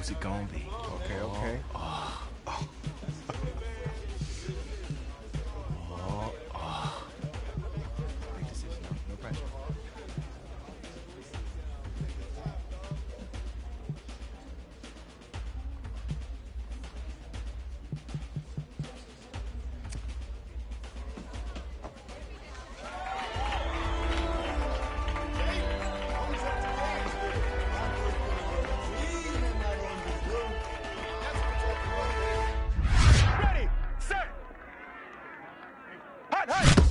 Who's it gonna be? Okay, okay. Big decision, no pressure. Ready, set, hot, hot.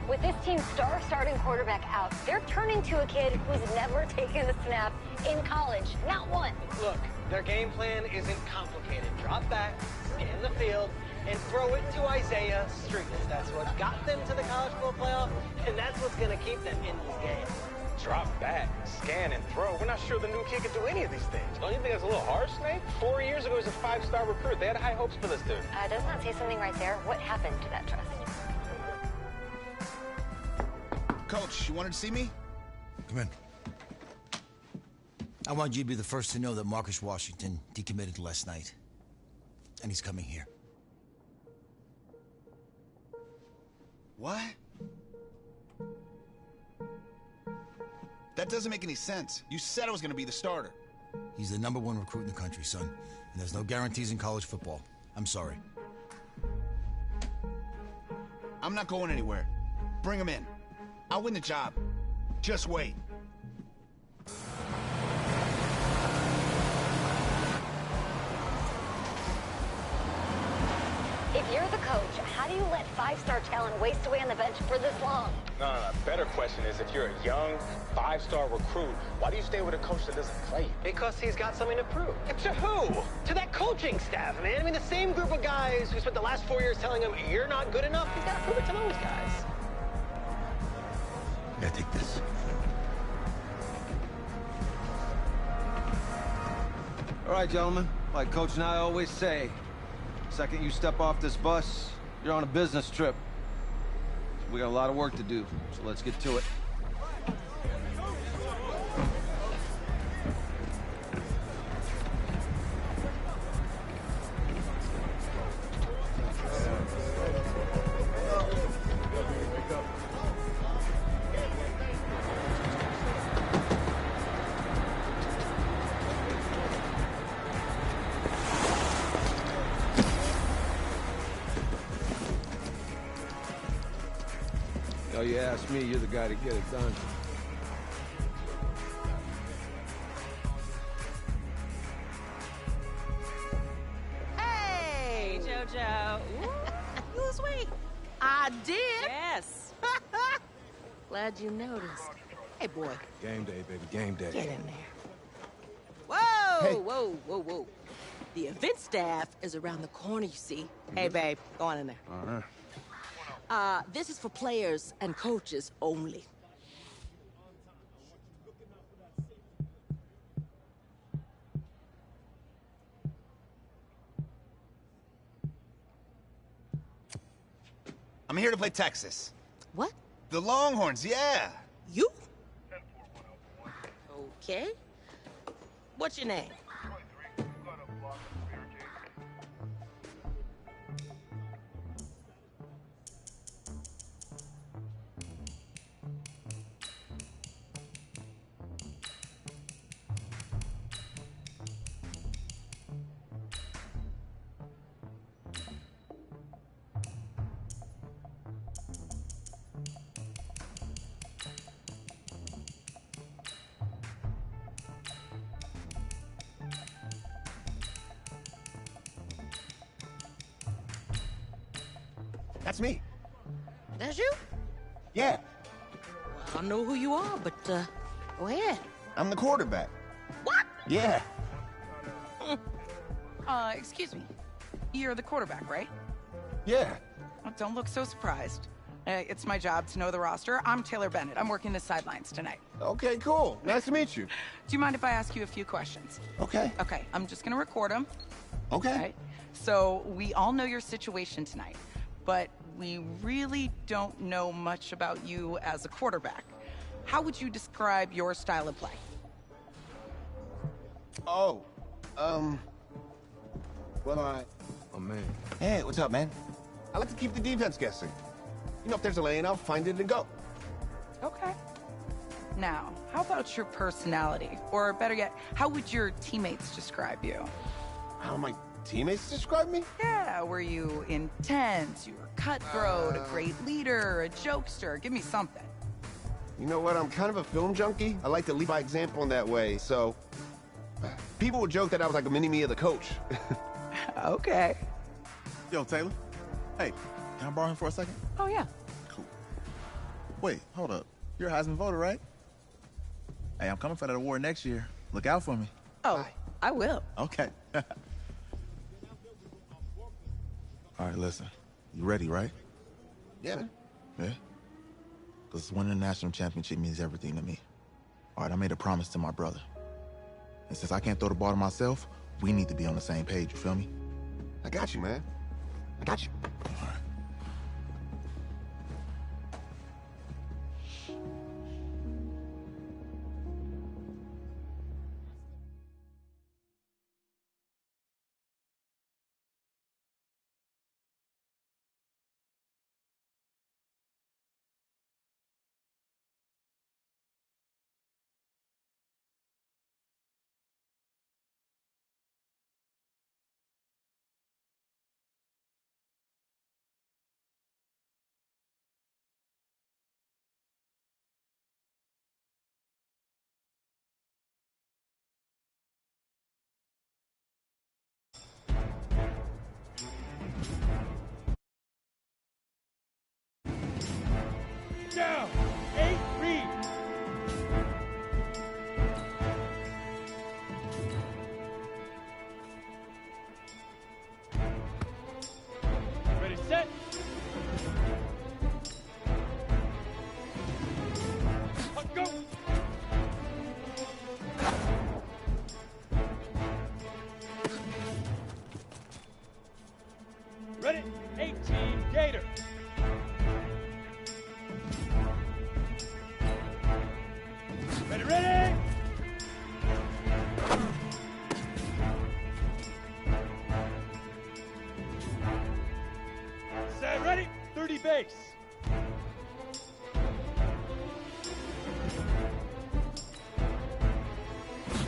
With this team's star starting quarterback out, they're turning to a kid who's never taken a snap in college. Not one. Look, their game plan isn't complicated. Drop back, scan the field, and throw it to Isaiah Streetus. That's what got them to the college football playoff, and that's what's going to keep them in this game. Drop back, scan, and throw. We're not sure the new kid can do any of these things. Don't you think that's a little harsh, Snake? 4 years ago, he was a 5-star recruit. They had high hopes for this dude. Does not say something right there. What happened to that trust? Coach, you wanted to see me? Come in. I want you to be the first to know that Marcus Washington decommitted last night. And he's coming here. What? That doesn't make any sense. You said I was gonna be the starter. He's the #1 recruit in the country, son. And there's no guarantees in college football. I'm sorry. I'm not going anywhere. Bring him in. I'll win the job. Just wait. If you're the coach, how do you let 5-star talent waste away on the bench for this long? No. Better question is, if you're a young 5-star recruit, why do you stay with a coach that doesn't play? Because he's got something to prove. And to who? To that coaching staff, man. I mean, the same group of guys who spent the last 4 years telling him, you're not good enough. He's got to prove it to those guys. Yeah, take this. All right, gentlemen. Like Coach and I always say, second you step off this bus, you're on a business trip. So we got a lot of work to do, so let's get to it. Oh, you ask me, you're the guy to get it done. Hey, JoJo. You was wait. I did. Yes. Glad you noticed. Hey, boy, Game day, baby, game day. get in there. Whoa, whoa. The event staff is around the corner, you see. Hey, babe, go on in there. All right. This is for players and coaches only. I'm here to play Texas. What? The Longhorns, yeah. You? Okay. What's your name? That's me. That's you? Yeah, I don't know who you are, but, go ahead. I'm the quarterback. What? Yeah. Excuse me. You're the quarterback, right? Yeah. Oh, don't look so surprised. It's my job to know the roster. I'm Taylor Bennett. I'm working the sidelines tonight. Okay, cool. Nice to meet you. Do you mind if I ask you a few questions? Okay. Okay, I'm just gonna record them. Okay. All right. So we all know your situation tonight, but we really don't know much about you as a quarterback. How would you describe your style of play? Oh, well, Oh, man. Hey, what's up, man? I like to keep the defense guessing. You know, if there's a lane, I'll find it and go. Okay. Now, how about your personality? Or better yet, how would your teammates describe you? How my teammates describe me? Yeah, were you intense? You were cutthroat, a great leader, a jokester? Give me something. You know what? I'm kind of a film junkie. I like to lead by example in that way, so... People would joke that I was like a mini-me of the coach. Okay. Yo, Taylor. Hey, can I borrow him for a second? Oh, yeah. Cool. Wait, hold up. You're a Heisman voter, right? Hey, I'm coming for that award next year. Look out for me. Oh, Bye. I will. Okay. All right, listen. You ready, right? Yeah, man. Yeah? Because winning the national championship means everything to me. All right, I made a promise to my brother. And since I can't throw the ball to myself, we need to be on the same page, you feel me? I got you, man. I got you. All right. Down! 8, read! Ready, set! Go! Ready, 18, Gator! Ready, ready! Set, ready? 30 base.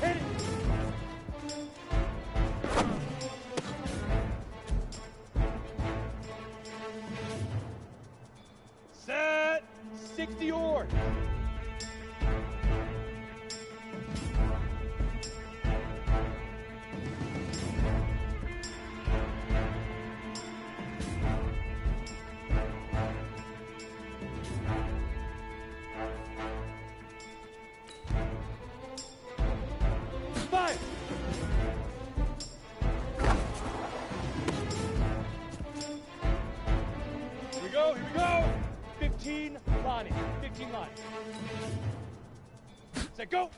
Hit it! Set, 60 oars. Fire! Here we go, here we go! 15 Lonnie, 15 Lonnie. Set, go!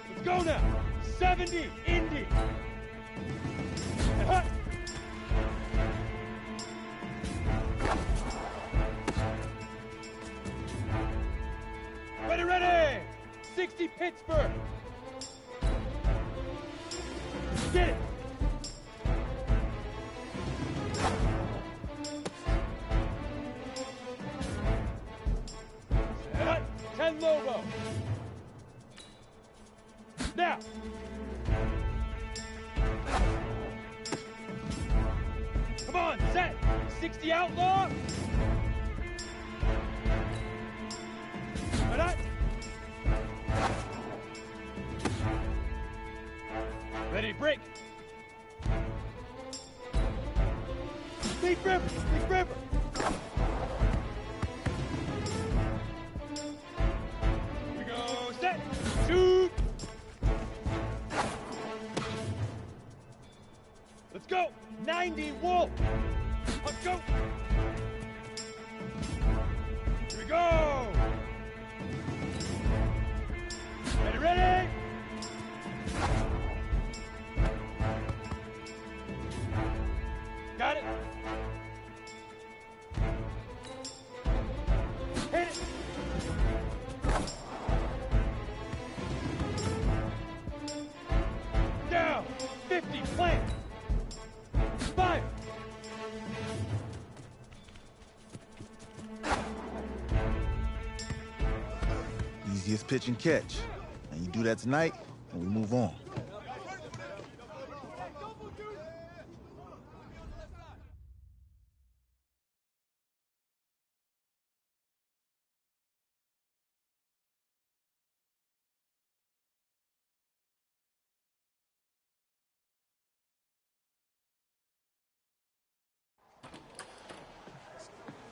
Let's go now! 70, Indy! And hut! Ready, ready! 60 Pittsburgh! Get it! Set. 10 Lobo! Now! Come on, set! 60 Outlaw! Ready? Ready, break! Leaf River! Leaf River! Here we go, set! Shoot! Let's go! 90 Wolf! Let's go! Here we go! Ready, ready? pitch and catch. And you do that tonight, and we move on.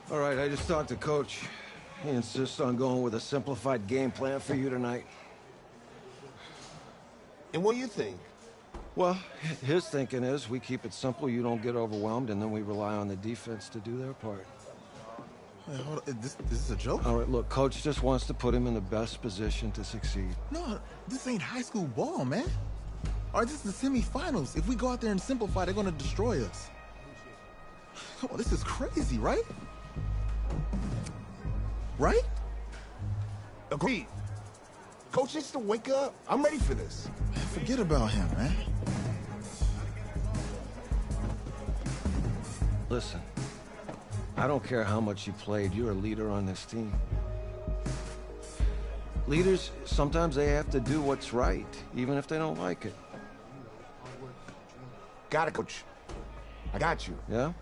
All right, I just talked to Coach. He insists on going with a simplified game plan for you tonight. And what do you think? Well, his thinking is we keep it simple, you don't get overwhelmed, and then we rely on the defense to do their part. Wait, hold on. This is a joke? All right, look, Coach just wants to put him in the best position to succeed. No, this ain't high school ball, man. All right, this is the semifinals. If we go out there and simplify, they're going to destroy us. Come on, this is crazy, right? Right? Agreed. Coach needs to wake up. I'm ready for this. Man, forget about him, man. Listen, I don't care how much you played, you're a leader on this team. Leaders, sometimes they have to do what's right, even if they don't like it. Got it, Coach. I got you. Yeah?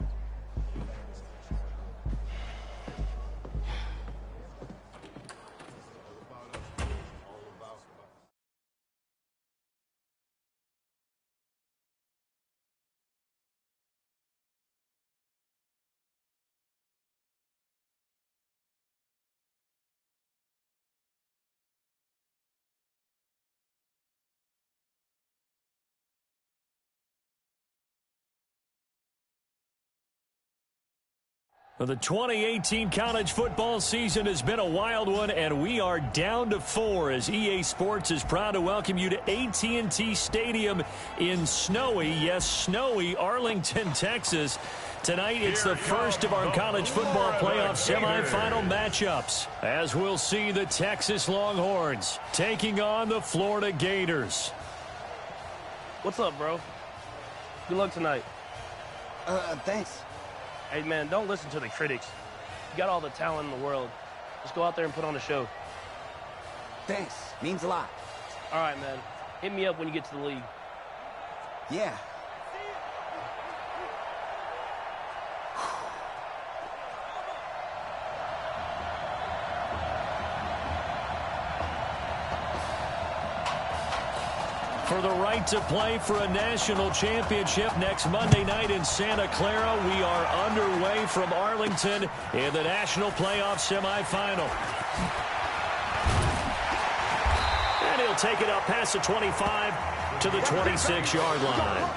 Well, the 2018 college football season has been a wild one, and we are down to 4 as EA Sports is proud to welcome you to AT&T Stadium in snowy, yes, snowy Arlington, Texas. Tonight, it's the first of our college football playoff semifinal matchups, as we'll see the Texas Longhorns taking on the Florida Gators. What's up, bro? Good luck tonight. Thanks. Hey, man, don't listen to the critics. You got all the talent in the world. Just go out there and put on a show. Thanks. Means a lot. All right, man. Hit me up when you get to the league. Yeah. For the right to play for a national championship next Monday night in Santa Clara, we are underway from Arlington in the national playoff semifinal. And he'll take it up past the 25 to the 26-yard line.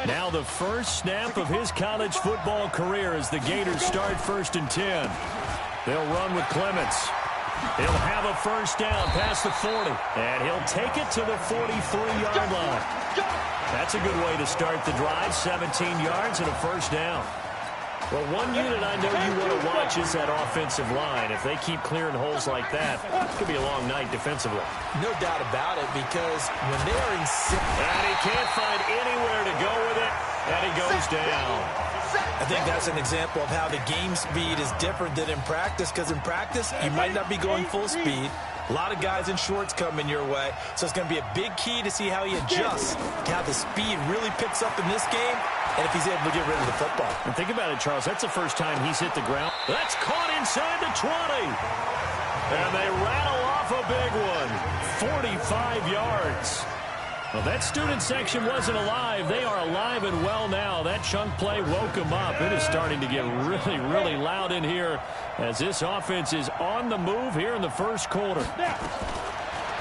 Now the first snap of his college football career as the Gators start 1st and 10. They'll run with Clements. He'll have a first down past the 40, and he'll take it to the 43-yard line. That's a good way to start the drive, 17 yards and a first down. Well, one unit I know you want to watch is that offensive line. If they keep clearing holes like that, it could be a long night defensively. No doubt about it, because when they are in... And he can't find anywhere to go with it, and he goes down. I think that's an example of how the game speed is different than in practice, because in practice, you might not be going full speed. A lot of guys in shorts coming your way, so it's going to be a big key to see how he adjusts, to how the speed really picks up in this game, and if he's able to get rid of the football. And think about it, Charles. That's the first time he's hit the ground. That's caught inside the 20. And they rattle off a big one. 45 yards. Well, that student section wasn't alive. They are alive and well now. That chunk play woke them up. It is starting to get really, really loud in here as this offense is on the move here in the first quarter.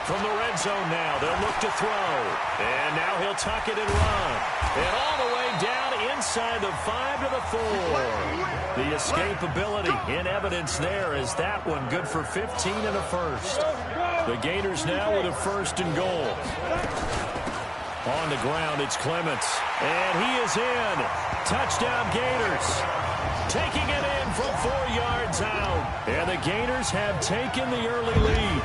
From the red zone now, they'll look to throw. And now he'll tuck it and run. And all the way down inside the 5 to the 4. The escapability in evidence there is that one good for 15 and a first. The Gators now with a 1st and goal. On the ground, it's Clements. And he is in. Touchdown, Gators. Taking it in from 4 yards out. And the Gators have taken the early lead.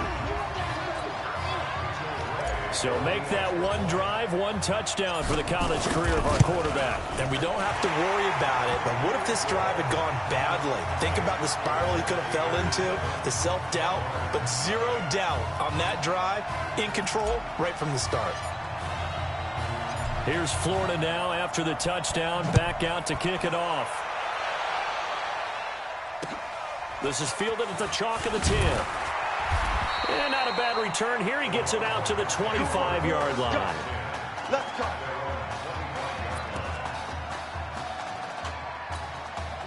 So make that one drive, one touchdown for the college career of our quarterback. And we don't have to worry about it, but what if this drive had gone badly? Think about the spiral he could have fell into, the self-doubt, but zero doubt on that drive, in control right from the start. Here's Florida now after the touchdown, back out to kick it off. This is fielded at the chalk of the 10. And not a bad return here. He gets it out to the 25-yard line. Let's go.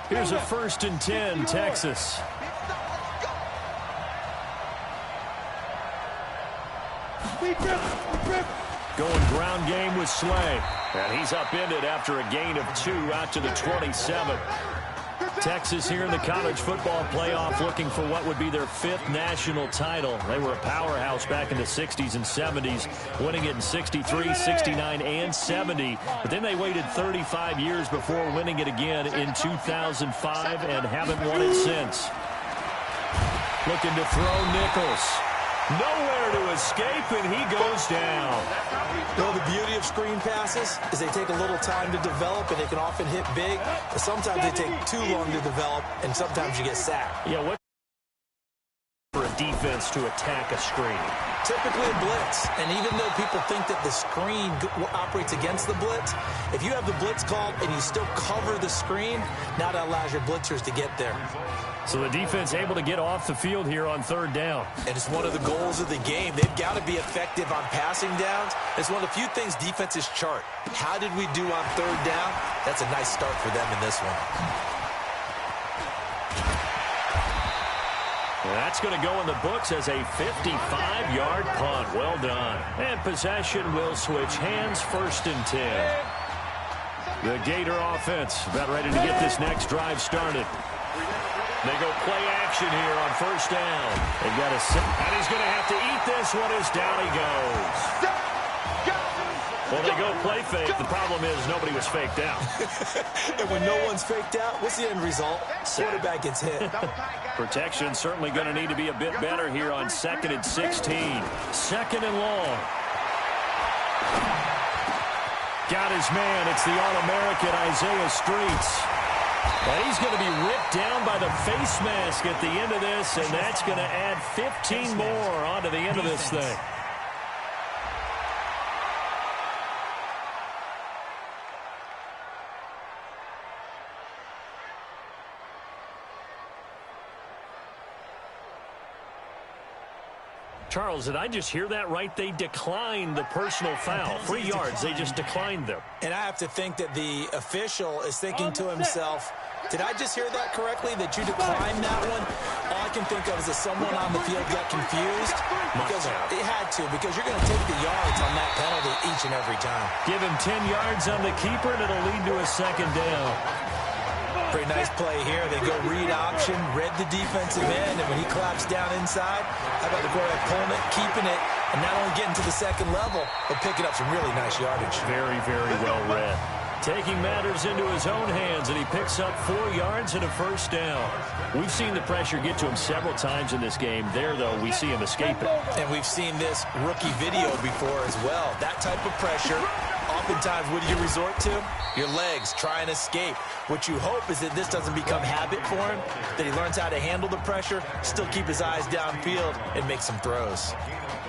Here's a 1st and 10, Texas. Going ground game with Slay. And he's upended after a gain of 2 out to the 27. Texas here in the college football playoff looking for what would be their 5th national title. They were a powerhouse back in the 60s and 70s, winning it in 63, 69, and 70. But then they waited 35 years before winning it again in 2005 and haven't won it since. Looking to throw Nichols. Nowhere to escape, and he goes down. You know, the beauty of screen passes is they take a little time to develop, and they can often hit big. But sometimes they take too long to develop, and sometimes you get sacked. Yeah, what for a defense to attack a screen? Typically a blitz, and even though people think that the screen operates against the blitz, if you have the blitz called and you still cover the screen, now that allows your blitzers to get there. So the defense able to get off the field here on 3rd down. And it's one of the goals of the game. They've got to be effective on passing downs. It's one of the few things defenses chart. How did we do on 3rd down? That's a nice start for them in this one. That's going to go in the books as a 55-yard punt. Well done. And possession will switch hands, 1st and 10. The Gator offense about ready to get this next drive started. They go play action here on 1st down. They've got a set, and he's going to have to eat this one as down he goes. Well, they go play fake. The problem is nobody was faked out. And when no one's faked out, what's the end result? Quarterback gets hit. Protection certainly going to need to be a bit better here on 2nd and 16. 2nd and long. Got his man. It's the All-American Isaiah Streets. And he's going to be ripped down by the face mask at the end of this, and that's going to add 15 more onto the end of this thing. Charles, did I just hear that right? They declined the personal foul. 3 yards, they just declined them. And I have to think that the official is thinking to himself, did I just hear that correctly, that you declined that one? All I can think of is that someone on the field got confused. Because it had to, because you're going to take the yards on that penalty each and every time. Give him 10 yards on the keeper, and it'll lead to a 2nd down. Pretty nice play here. They go read option, read the defensive end, and when he claps down inside, how about the quarterback pulling it, keeping it, and not only getting to the 2nd level, but picking up some really nice yardage. Very, very well read. Taking matters into his own hands, and he picks up 4 yards and a 1st down. We've seen the pressure get to him several times in this game. There, though, we see him escaping. And we've seen this rookie video before as well. That type of pressure, oftentimes, what do you resort to? Your legs, try and escape. What you hope is that this doesn't become habit for him, that he learns how to handle the pressure, still keep his eyes downfield, and make some throws.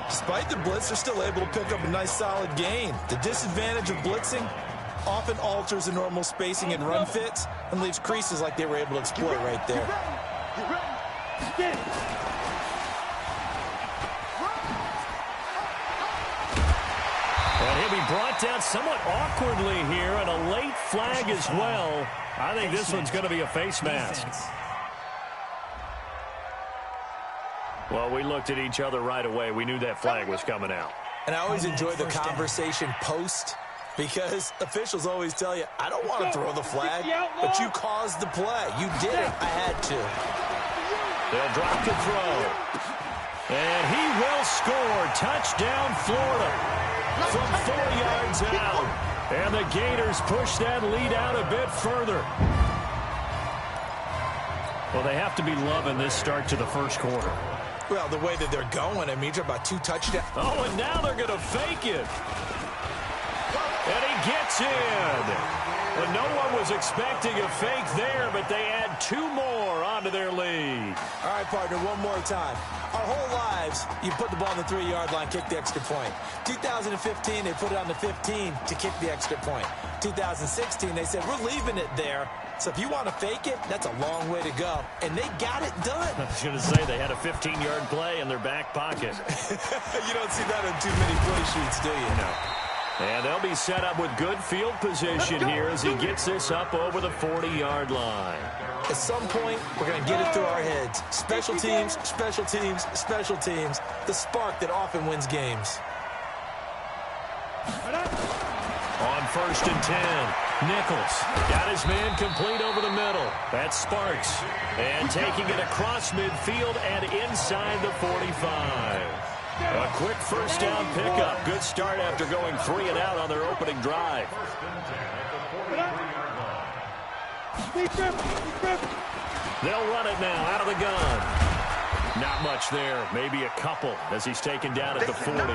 Despite the blitz, they're still able to pick up a nice, solid gain. The disadvantage of blitzing often alters the normal spacing and run fits and leaves creases like they were able to exploit right there. And he'll be brought down somewhat awkwardly here, and a late flag as well. I think this one's going to be a face mask. Well, we looked at each other right away. We knew that flag was coming out. And I always enjoy the conversation post, because officials always tell you, I don't want to throw the flag, but you caused the play. You did it. I had to. They'll drop the throw. And he will score. Touchdown, Florida. From 4 yards out. And the Gators push that lead out a bit further. Well, they have to be loving this start to the 1st quarter. Well, the way that they're going, I mean, you're talking about 2 touchdowns. Oh, and now they're going to fake it. And he gets in. Well, no one was expecting a fake there, but they add 2 more onto their lead. All right, partner, one more time. Our whole lives, you put the ball on the 3-yard line, kick the extra point. 2015, they put it on the 15 to kick the extra point. 2016, they said, we're leaving it there. So if you want to fake it, that's a long way to go. And they got it done. I was going to say they had a 15-yard play in their back pocket. You don't see that on too many play sheets, do you? No. And they'll be set up with good field position here as he gets this up over the 40-yard line. At some point, we're going to get it through our heads. Special teams, special teams, special teams. The spark that often wins games. On 1st and 10, Nichols got his man complete over the middle. That's Sparks. And taking it across midfield and inside the 45. A quick first down pickup. Good start after going 3 and out on their opening drive. They'll run it now out of the gun. Not much there. Maybe a couple as he's taken down at the 40.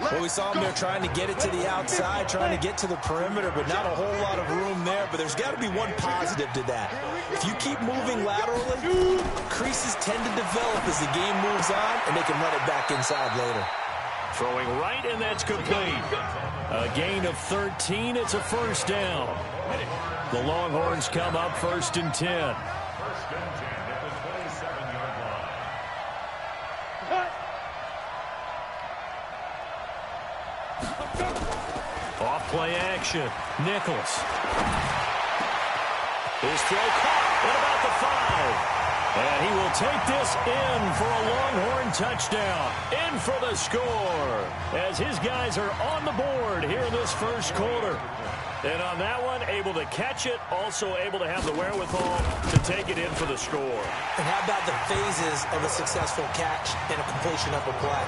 Well, we saw him there trying to get it to the outside, trying to get to the perimeter, but not a whole lot of room there. But there's got to be one positive to that. If you keep moving laterally, creases tend to develop as the game moves on, and they can run it back inside later. Throwing right, and that's complete. A gain of 13. It's a first down. The Longhorns come up 1st and 10. Off play action. Nichols. His throw caught at about the 5. And he will take this in for a Longhorn touchdown. In for the score. As his guys are on the board here in this first quarter. And on that one, able to catch it, also able to have the wherewithal to take it in for the score. And how about the phases of a successful catch and a completion of a play?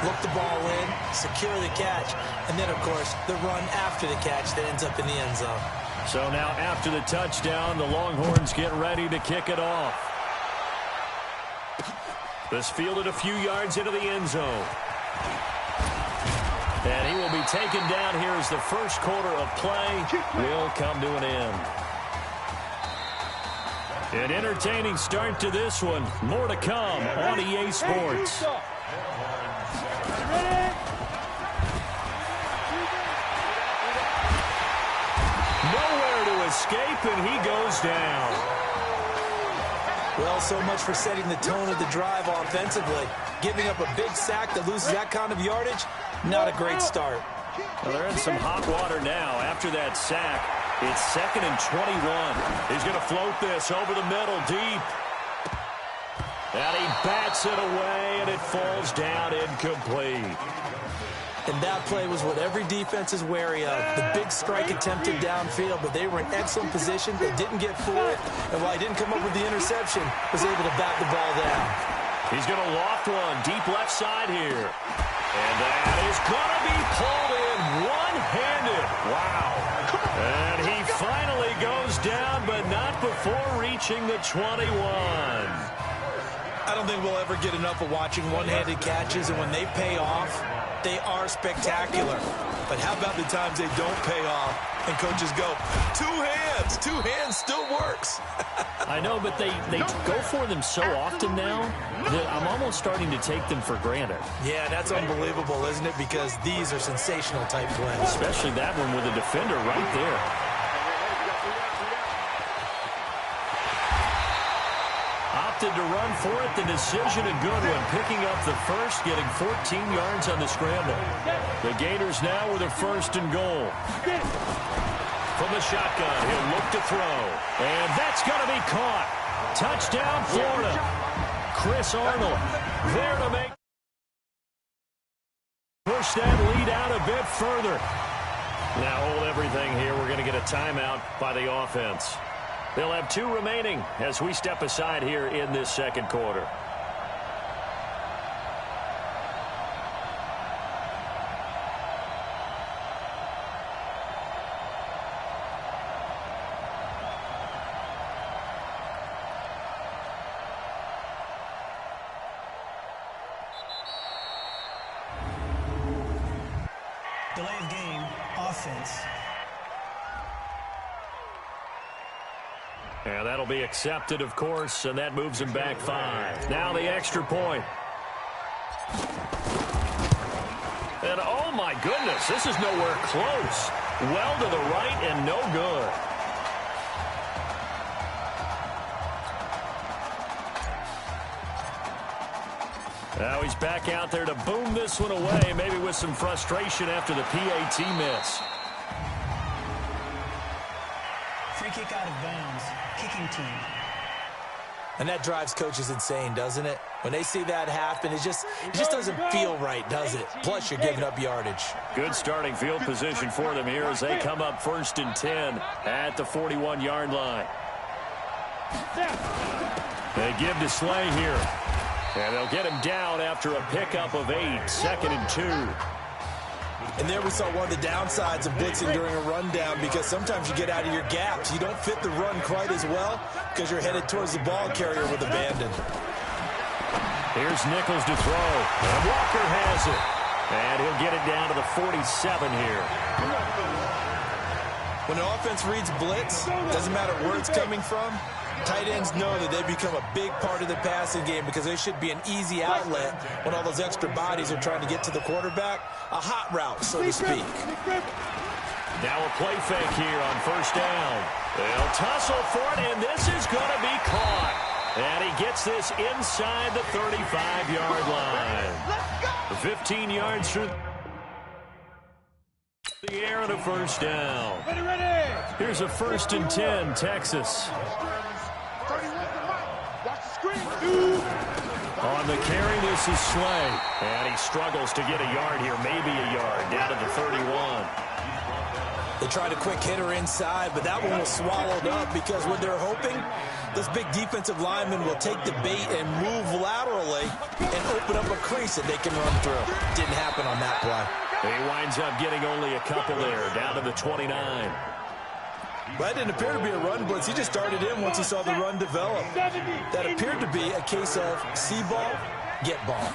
Look the ball in, secure the catch, and then, of course, the run after the catch that ends up in the end zone. So now after the touchdown, the Longhorns get ready to kick it off. This fielded a few yards into the end zone. And he will be taken down here as the first quarter of play will come to an end. An entertaining start to this one. More to come on EA Sports. Nowhere to escape, and he goes down. Well, so much for setting the tone of the drive offensively. Giving up a big sack that loses that kind of yardage, not a great start. Well, they're in some hot water now after that sack. It's 2nd and 21. He's going to float this over the middle deep. And he bats it away, and it falls down incomplete. And that play was what every defense is wary of. The big strike attempted downfield, but they were in excellent position. They didn't get fooled. And while he didn't come up with the interception, was able to bat the ball down. He's going to loft one deep left side here. And that is going to be pulled in one-handed. Wow. And he finally goes down, but not before reaching the 21. I don't think we'll ever get enough of watching one-handed catches, and when they pay off, they are spectacular. But how about the times they don't pay off and coaches go, 2 hands, 2 hands still works. I know, but they go for them so often now that I'm almost starting to take them for granted. Yeah, that's unbelievable, isn't it? Because these are sensational type plays. Especially that one with a defender right there. Opted to run for it. The decision a good one. Picking up the first, getting 14 yards on the scramble. The Gators now with a 1st and goal. From the shotgun, he'll look to throw. And that's going to be caught. Touchdown, Florida. Chris Arnold there to make. Push that lead out a bit further. Now hold everything here. We're going to get a timeout by the offense. They'll have 2 remaining as we step aside here in this second quarter. defense. And that'll be accepted, of course, and that moves him back 5. Now the extra point. And oh my goodness, this is nowhere close. Well to the right and no good. Now he's back out there to boom this one away, maybe with some frustration after the PAT miss. Free kick out of bounds. Kicking team. And that drives coaches insane, doesn't it? When they see that happen, it just doesn't feel right, does it? Plus, you're giving up yardage. Good starting field position for them here as they come up 1st and 10 at the 41-yard line. They give to Slay here. And they'll get him down after a pickup of 8, 2nd and 2. And there we saw one of the downsides of blitzing during a rundown, because sometimes you get out of your gaps. You don't fit the run quite as well because you're headed towards the ball carrier with abandon. Here's Nichols to throw. And Walker has it. And he'll get it down to the 47 here. When an offense reads blitz, doesn't matter where it's coming from, tight ends know that they become a big part of the passing game because they should be an easy outlet when all those extra bodies are trying to get to the quarterback. A hot route, so to speak. Now a play fake here on 1st down. They'll tussle for it, and this is going to be caught. And he gets this inside the 35-yard line. 15 yards through the air and a 1st down. Here's a 1st and 10, Texas. On the carry, this is Slay. And he struggles to get a yard here, maybe a yard, down to the 31. They tried a quick hitter inside, but that one was swallowed up because what they're hoping, this big defensive lineman will take the bait and move laterally and open up a crease that they can run through. Didn't happen on that play. He winds up getting only a couple there, down to the 29. Well, that didn't appear to be a run blitz. He just started in once he saw the run develop. That appeared to be a case of see ball, get ball.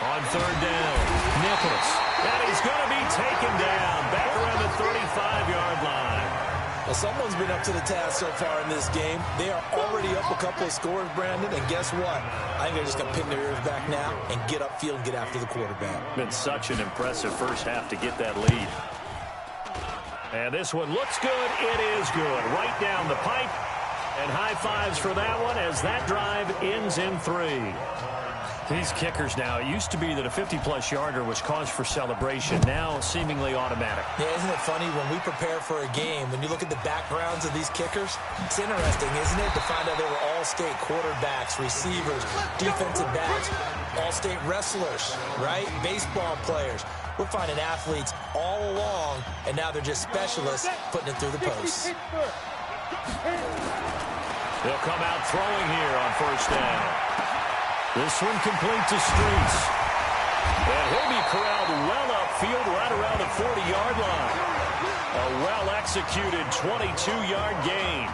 On 3rd down, Nichols. And he's going to be taken down back around the 35-yard line. Well, someone's been up to the task so far in this game. They are already up a couple of scores, Brandon, and guess what? I think they're just going to pin their ears back now and get upfield and get after the quarterback. Been such an impressive first half to get that lead. And this one looks good. It is good. Right down the pipe. And high fives for that one as that drive ends in 3. These kickers now, it used to be that a 50-plus yarder was cause for celebration. Now seemingly automatic. Yeah, isn't it funny when we prepare for a game, when you look at the backgrounds of these kickers, it's interesting, isn't it, to find out they were all-state quarterbacks, receivers, defensive backs, all-state wrestlers, right? Baseball players. We're finding athletes all along, and now they're just specialists putting it through the posts. They'll come out throwing here on 1st down. This one complete to Streets. And he'll be corralled well upfield right around the 40-yard line. A well-executed 22-yard gain.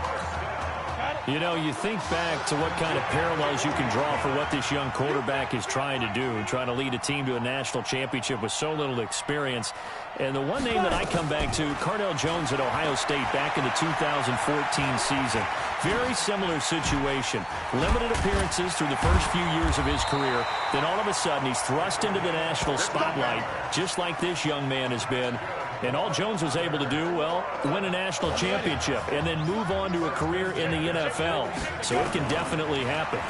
You know, you think back to what kind of parallels you can draw for what this young quarterback is trying to do, trying to lead a team to a national championship with so little experience. And the one name that I come back to, Cardale Jones at Ohio State back in the 2014 season. Very similar situation. Limited appearances through the first few years of his career. Then all of a sudden he's thrust into the national spotlight, just like this young man has been. And all Jones was able to do, well, win a national championship and then move on to a career in the NFL. So it can definitely happen.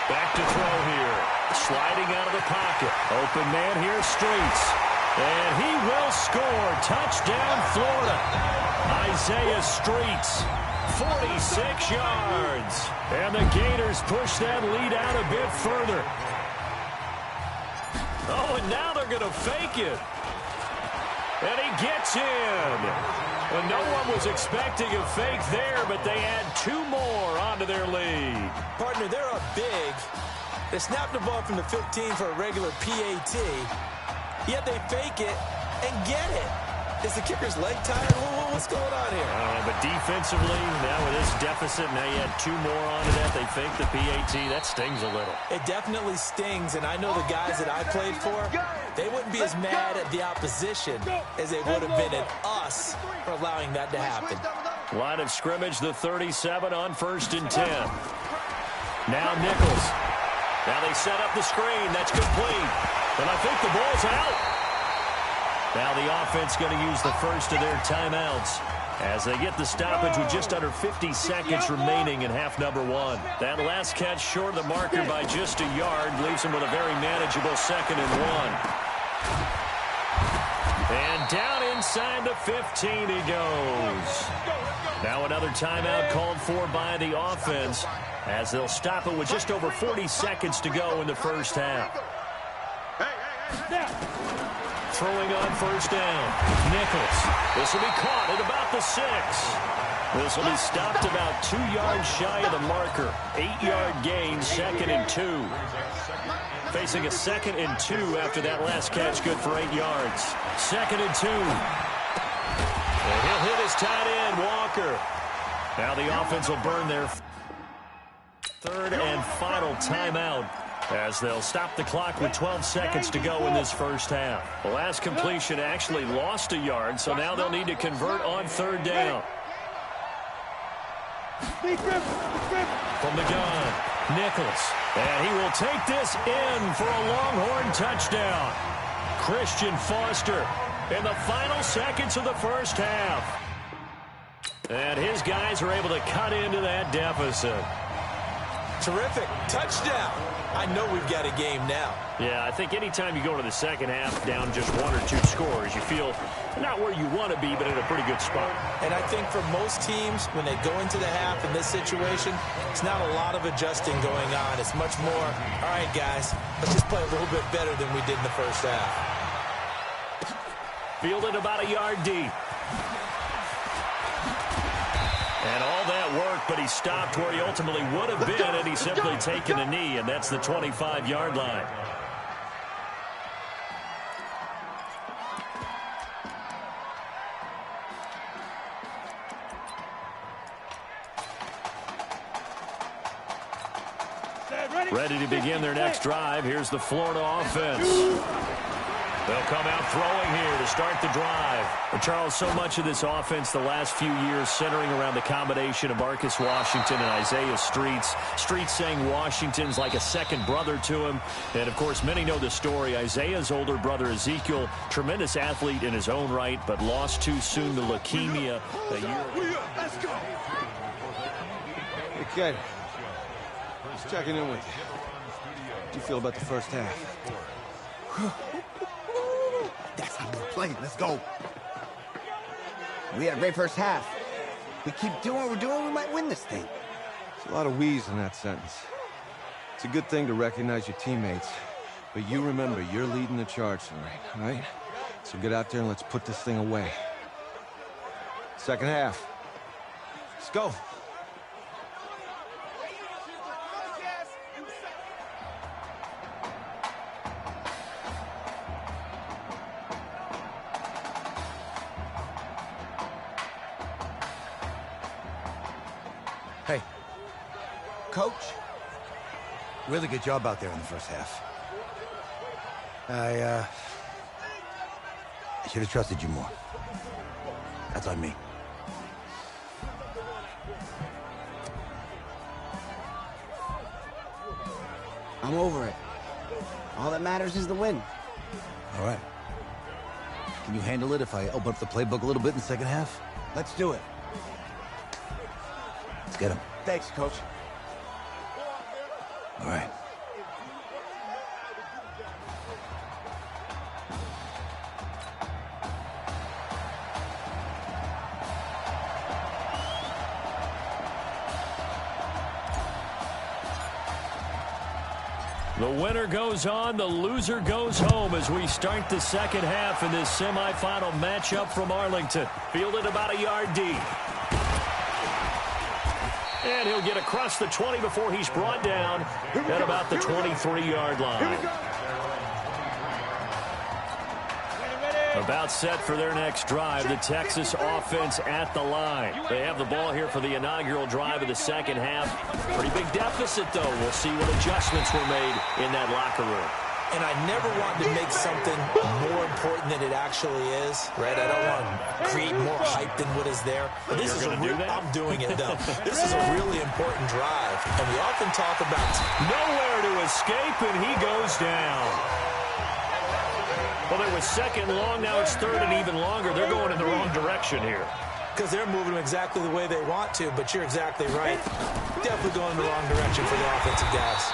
Back to throw here. Sliding out of the pocket. Open man here, Streets. And he will score. Touchdown, Florida. Isaiah Streets. 46 yards. And the Gators push that lead out a bit further. Oh, and now they're going to fake it. And he gets in. Well, no one was expecting a fake there, but they add 2 more onto their lead. Partner, they're up big. They snapped the ball from the 15 for a regular PAT, yet they fake it and get it. Is the kicker's leg tired? what's going on here. But defensively, now with this deficit, now you had 2 more onto that. They think the PAT, that stings a little. It definitely stings, and I know the guys that I played for, they wouldn't be as mad at the opposition as they would have been at us for allowing that to happen. Line of scrimmage, the 37 on 1st and 10. Now Nichols. Now they set up the screen. That's complete. And I think the ball's out. Now the offense going to use the first of their timeouts as they get the stoppage with just under 50 seconds remaining in half number 1. That last catch short of the marker by just a yard leaves them with a very manageable 2nd and 1. And down inside the 15 he goes. Now another timeout called for by the offense as they'll stop it with just over 40 seconds to go in the first half. Throwing on 1st down. Nichols. This will be caught at about the 6. This will be stopped about 2 yards shy of the marker. 8-yard gain, 2nd and 2. Facing a 2nd and 2 after that last catch, good for 8 yards. 2nd and 2. And he'll hit his tight end, Walker. Now the offense will burn their 3rd and final timeout as they'll stop the clock with 12 seconds to go in this first half. The last completion actually lost a yard, so now they'll need to convert on 3rd down. From the gun, Nichols. And he will take this in for a Longhorn touchdown. Christian Foster in the final seconds of the first half. And his guys are able to cut into that deficit. Terrific. Touchdown. I know we've got a game now. Yeah, I think anytime you go into the second half down just 1 or 2 scores, you feel not where you want to be, but in a pretty good spot. And I think for most teams, when they go into the half in this situation, it's not a lot of adjusting going on. It's much more, all right, guys, let's just play a little bit better than we did in the first half. Fielded about a yard deep. And all that work, but he stopped where he ultimately would have been had he simply taken a knee, and that's the 25-yard line. Ready to begin their next drive. Here's the Florida offense. They'll come out throwing here to start the drive. But Charles, so much of this offense the last few years centering around the combination of Marcus Washington and Isaiah Streets. Streets saying Washington's like a second brother to him. And, of course, many know the story. Isaiah's older brother, Ezekiel, tremendous athlete in his own right, but lost too soon to leukemia a year ago. Let's go. Hey, kid. Just checking in with you. How do you feel about the first half? That's how we're playing. Let's go. We had a great first half. We keep doing what we're doing, we might win this thing. There's a lot of wheeze in that sentence. It's a good thing to recognize your teammates. But you remember, you're leading the charge tonight, all right? So get out there and let's put this thing away. Second half. Let's go. Hey. Coach? Really good job out there in the first half. I should have trusted you more. That's on me. I'm over it. All that matters is the win. All right. Can you handle it if I open up the playbook a little bit in the second half? Let's do it. Let's get him. Thanks, Coach. All right. The winner goes on, the loser goes home as we start the second half in this semifinal matchup from Arlington. Fielded about a yard deep. And he'll get across the 20 before he's brought down at about the 23-yard line. About set for their next drive, the Texas offense at the line. They have the ball here for the inaugural drive of the second half. Pretty big deficit, though. We'll see what adjustments were made in that locker room. And I never want to make something more important than it actually is, right? I don't want to create more hype than what is there. But this is I'm doing it, though. This is a really important drive. And we often talk about nowhere to escape, and he goes down. Well, it was second long. Now it's third and even longer. They're going in the wrong direction here. Because they're moving exactly the way they want to, but you're exactly right. Definitely going in the wrong direction for the offensive guys.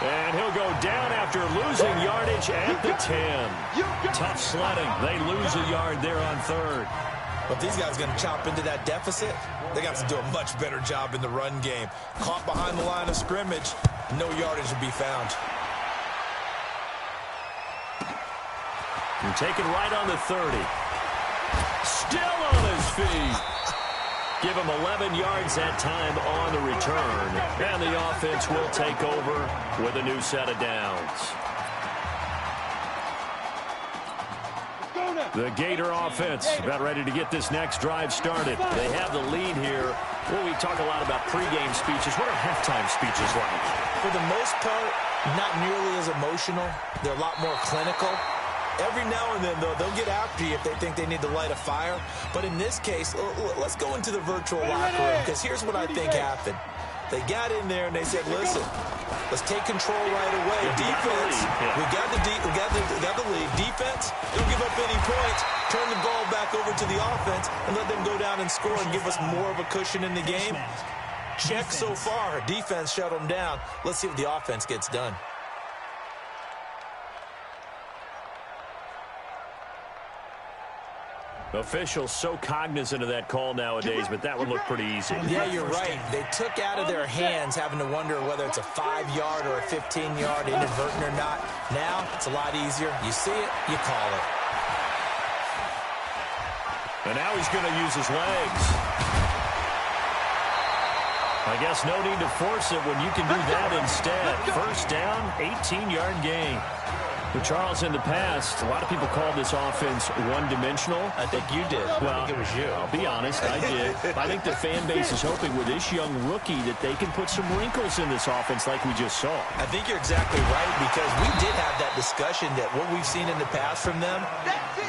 And he'll go down after losing yardage at the 10. Tough sledding. They lose a yard there on third. But these guys are going to chop into that deficit. They got to do a much better job in the run game. Caught behind the line of scrimmage, no yardage to be found. And taken right on the 30. Still on his feet. Give him 11 yards that time on the return. And the offense will take over with a new set of downs. The Gator offense about ready to get this next drive started. They have the lead here. Well, we talk a lot about pregame speeches. What are halftime speeches like? For the most part, not nearly as emotional. They're a lot more clinical. Every now and then, though, they'll get after you if they think they need to light a fire. But in this case, let's go into the virtual locker room, because here's what I think happened. They got in there and they said, listen, let's take control right away. Defense, we got the lead. Defense, don't give up any points. Turn the ball back over to the offense and let them go down and score and give us more of a cushion in the game. Check so far. Defense shut them down. Let's see what the offense gets done. Officials so cognizant of that call nowadays, but that would look pretty easy. Yeah, you're right. They took out of their hands having to wonder whether it's a 5-yard or a 15-yard, inadvertent or not. Now, it's a lot easier. You see it, you call it. And now he's going to use his legs. I guess no need to force it when you can do that instead. First down, 18-yard gain. But Charles, in the past, a lot of people called this offense one-dimensional. I think you did. Well, I think it was you. I'll be honest, I did. I think the fan base is hoping with this young rookie that they can put some wrinkles in this offense like we just saw. I think you're exactly right, because we did have that discussion that what we've seen in the past from them,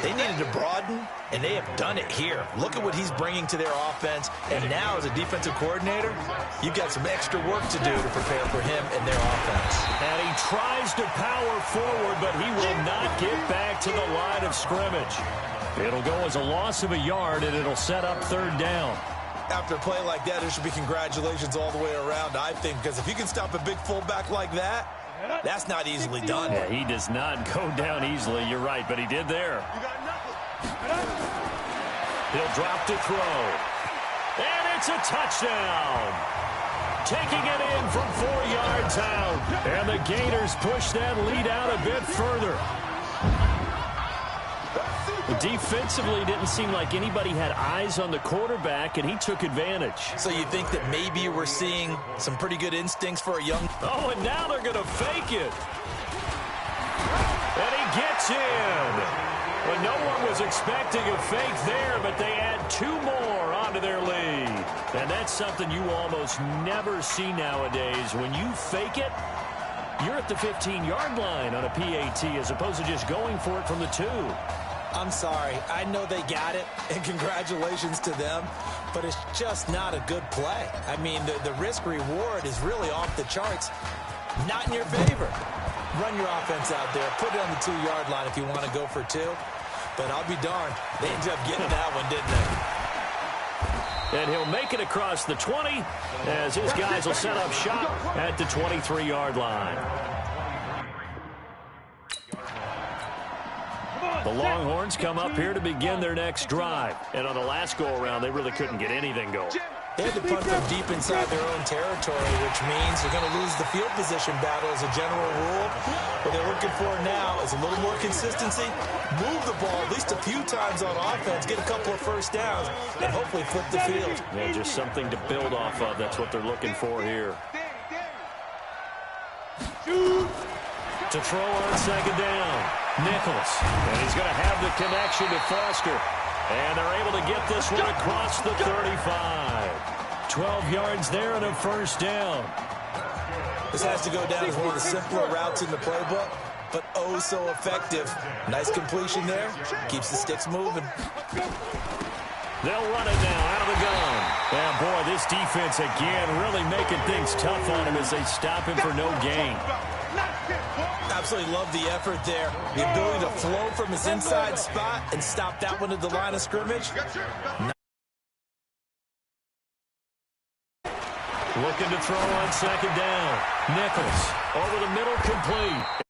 they needed to broaden, and they have done it here. Look at what he's bringing to their offense, and now as a defensive coordinator, you've got some extra work to do to prepare for him and their offense. And he tries to power forward, but he will not get back to the line of scrimmage. It'll go as a loss of a yard, and it'll set up third down. After a play like that, there should be congratulations all the way around, I think, because if you can stop a big fullback like that, that's not easily done. Yeah, he does not go down easily, you're right, but he did there. He'll drop to throw. And it's a touchdown. Taking it in from 4 yards out. And the Gators push that lead out a bit further. Defensively, it didn't seem like anybody had eyes on the quarterback, and he took advantage. So you think that maybe we're seeing some pretty good instincts for a young... Oh, and now they're going to fake it. And he gets in. Well, no one was expecting a fake there, but they add 2 more onto their lead. And that's something you almost never see nowadays. When you fake it, you're at the 15-yard line on a PAT as opposed to just going for it from the 2. I'm sorry. I know they got it, and congratulations to them, but it's just not a good play. I mean, the risk-reward is really off the charts. Not in your favor. Run your offense out there. Put it on the 2-yard line if you want to go for 2. But I'll be darned. They ended up getting that one, didn't they? And he'll make it across the 20 as his guys will set up shop at the 23-yard line. The Longhorns come up here to begin their next drive. And on the last go-around, they really couldn't get anything going. They had to punt from deep inside their own territory, which means they're going to lose the field position battle as a general rule. What they're looking for now is a little more consistency, move the ball at least a few times on offense, get a couple of first downs, and hopefully flip the field. Yeah, just something to build off of. That's what they're looking for here. To throw on second down. Nichols. And he's going to have the connection to Foster. And they're able to get this one across the 35. 12 yards there and a first down. This has to go down as one of the simpler routes in the playbook, but oh so effective. Nice completion there. Keeps the sticks moving. They'll run it now out of the gun. And boy, this defense again really making things tough on him as they stop him for no gain. Absolutely love the effort there. The ability to flow from his inside spot and stop that one at the line of scrimmage. Looking to throw on second down. Nichols over the middle, complete.